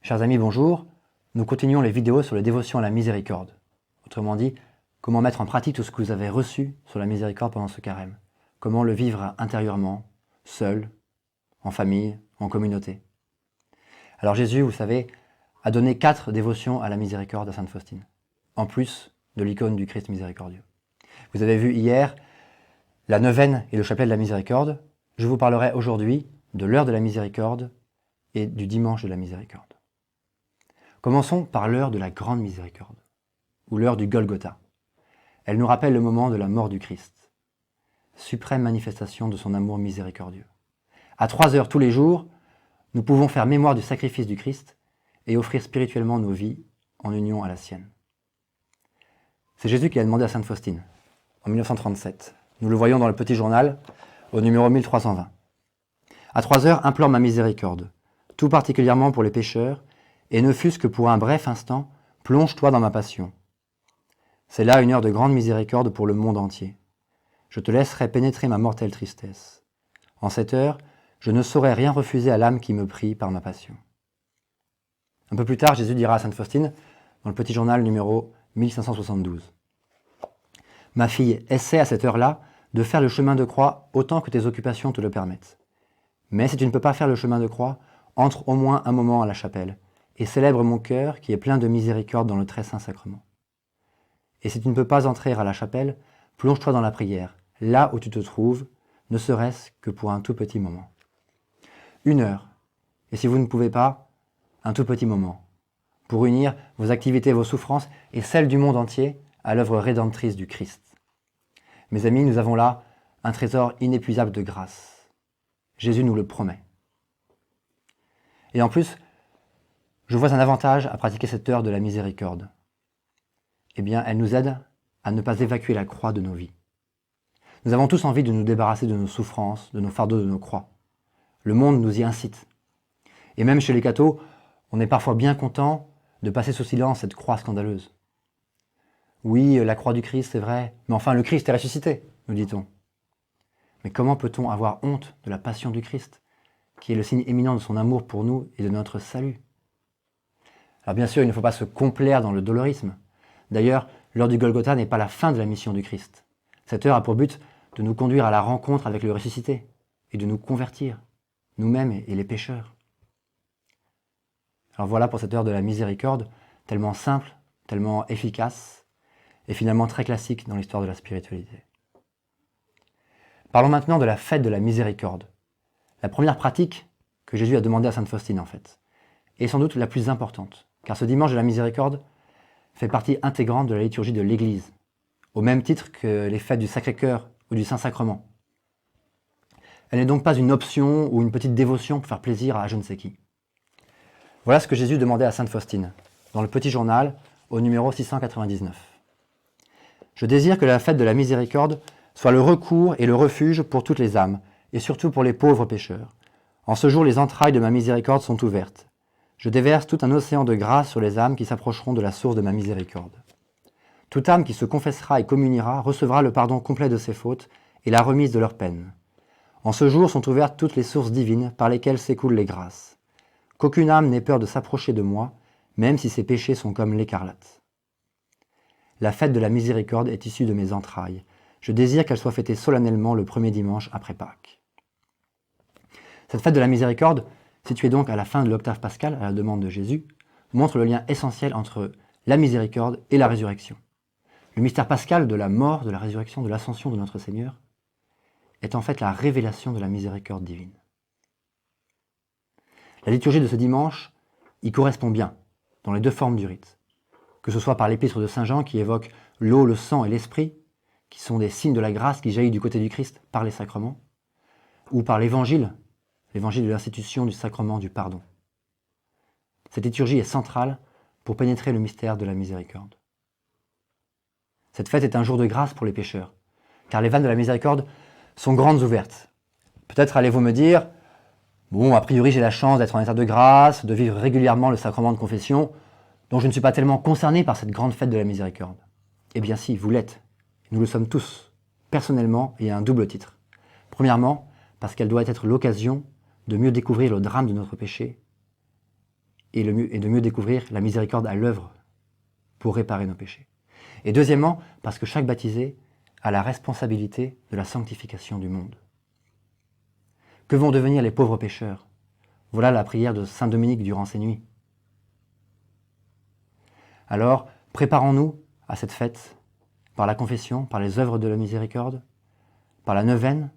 Chers amis, bonjour. Nous continuons les vidéos sur les dévotions à la miséricorde. Autrement dit, comment mettre en pratique tout ce que vous avez reçu sur la miséricorde pendant ce carême. Comment le vivre intérieurement, seul, en famille, en communauté. Alors Jésus, vous savez, a donné 4 dévotions à la miséricorde à Sainte Faustine, en plus de l'icône du Christ miséricordieux. Vous avez vu hier la neuvaine et le chapelet de la miséricorde. Je vous parlerai aujourd'hui de l'heure de la miséricorde et du dimanche de la miséricorde. Commençons par l'heure de la grande miséricorde, ou l'heure du Golgotha. Elle nous rappelle le moment de la mort du Christ, suprême manifestation de son amour miséricordieux. À 3 heures tous les jours, nous pouvons faire mémoire du sacrifice du Christ et offrir spirituellement nos vies en union à la sienne. C'est Jésus qui a demandé à Sainte Faustine, en 1937. Nous le voyons dans le petit journal, au numéro 1320. À 3 heures, implore ma miséricorde, tout particulièrement pour les pécheurs, et ne fût-ce que pour un bref instant, plonge-toi dans ma passion. C'est là une heure de grande miséricorde pour le monde entier. Je te laisserai pénétrer ma mortelle tristesse. En cette heure, je ne saurais rien refuser à l'âme qui me prie par ma passion. Un peu plus tard, Jésus dira à Sainte Faustine, dans le petit journal numéro 1572. Ma fille, essaie à cette heure-là de faire le chemin de croix autant que tes occupations te le permettent. Mais si tu ne peux pas faire le chemin de croix, entre au moins un moment à la chapelle et célèbre mon cœur qui est plein de miséricorde dans le très saint sacrement. Et si tu ne peux pas entrer à la chapelle, plonge-toi dans la prière, là où tu te trouves, ne serait-ce que pour un tout petit moment. 1 heure, et si vous ne pouvez pas, un tout petit moment, pour unir vos activités, vos souffrances et celles du monde entier à l'œuvre rédemptrice du Christ. Mes amis, nous avons là un trésor inépuisable de grâce. Jésus nous le promet. Et en plus, je vois un avantage à pratiquer cette heure de la miséricorde. Eh bien, elle nous aide à ne pas évacuer la croix de nos vies. Nous avons tous envie de nous débarrasser de nos souffrances, de nos fardeaux, de nos croix. Le monde nous y incite. Et même chez les cathos, on est parfois bien content de passer sous silence cette croix scandaleuse. Oui, la croix du Christ, c'est vrai, mais enfin le Christ est ressuscité, nous dit-on. Mais comment peut-on avoir honte de la passion du Christ, qui est le signe éminent de son amour pour nous et de notre salut? Alors bien sûr, il ne faut pas se complaire dans le dolorisme. D'ailleurs, l'heure du Golgotha n'est pas la fin de la mission du Christ. Cette heure a pour but de nous conduire à la rencontre avec le ressuscité et de nous convertir, nous-mêmes et les pécheurs. Alors voilà pour cette heure de la miséricorde, tellement simple, tellement efficace et finalement très classique dans l'histoire de la spiritualité. Parlons maintenant de la fête de la miséricorde. La première pratique que Jésus a demandé à Sainte Faustine en fait, est sans doute la plus importante, car ce dimanche de la miséricorde fait partie intégrante de la liturgie de l'Église, au même titre que les fêtes du Sacré-Cœur ou du Saint-Sacrement. Elle n'est donc pas une option ou une petite dévotion pour faire plaisir à je ne sais qui. Voilà ce que Jésus demandait à Sainte Faustine, dans le petit journal, au numéro 699. Je désire que la fête de la miséricorde soit le recours et le refuge pour toutes les âmes, et surtout pour les pauvres pécheurs. En ce jour, les entrailles de ma miséricorde sont ouvertes. Je déverse tout un océan de grâce sur les âmes qui s'approcheront de la source de ma miséricorde. Toute âme qui se confessera et communiera recevra le pardon complet de ses fautes et la remise de leurs peines. En ce jour sont ouvertes toutes les sources divines par lesquelles s'écoulent les grâces. Qu'aucune âme n'ait peur de s'approcher de moi, même si ses péchés sont comme l'écarlate. La fête de la miséricorde est issue de mes entrailles. Je désire qu'elle soit fêtée solennellement le premier dimanche après Pâques. Cette fête de la miséricorde, située donc à la fin de l'octave pascale, à la demande de Jésus, montre le lien essentiel entre la miséricorde et la résurrection. Le mystère pascal de la mort, de la résurrection, de l'ascension de notre Seigneur est en fait la révélation de la miséricorde divine. La liturgie de ce dimanche y correspond bien, dans les 2 formes du rite, que ce soit par l'épître de Saint Jean qui évoque l'eau, le sang et l'esprit, qui sont des signes de la grâce qui jaillit du côté du Christ par les sacrements, ou par l'évangile de l'institution du sacrement du pardon. Cette liturgie est centrale pour pénétrer le mystère de la miséricorde. Cette fête est un jour de grâce pour les pécheurs, car les vannes de la miséricorde sont grandes ouvertes. Peut-être allez-vous me dire, bon, a priori j'ai la chance d'être en état de grâce, de vivre régulièrement le sacrement de confession, donc je ne suis pas tellement concerné par cette grande fête de la miséricorde. Eh bien si, vous l'êtes. Nous le sommes tous, personnellement et à un double titre. Premièrement, parce qu'elle doit être l'occasion de mieux découvrir le drame de notre péché et de mieux découvrir la miséricorde à l'œuvre pour réparer nos péchés. Et deuxièmement, parce que chaque baptisé a la responsabilité de la sanctification du monde. Que vont devenir les pauvres pécheurs? Voilà la prière de saint Dominique durant ces nuits. Alors, préparons-nous à cette fête par la confession, par les œuvres de la miséricorde, par la neuvaine,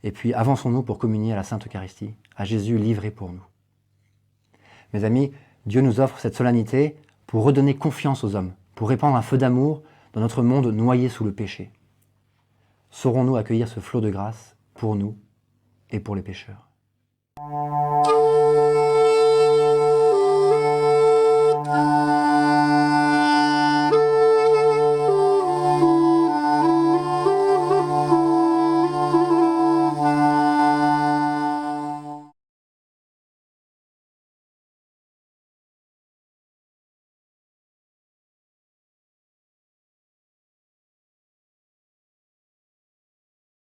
et puis avançons-nous pour communier à la Sainte Eucharistie, à Jésus livré pour nous. Mes amis, Dieu nous offre cette solennité pour redonner confiance aux hommes, pour répandre un feu d'amour dans notre monde noyé sous le péché. Saurons-nous accueillir ce flot de grâce pour nous et pour les pécheurs?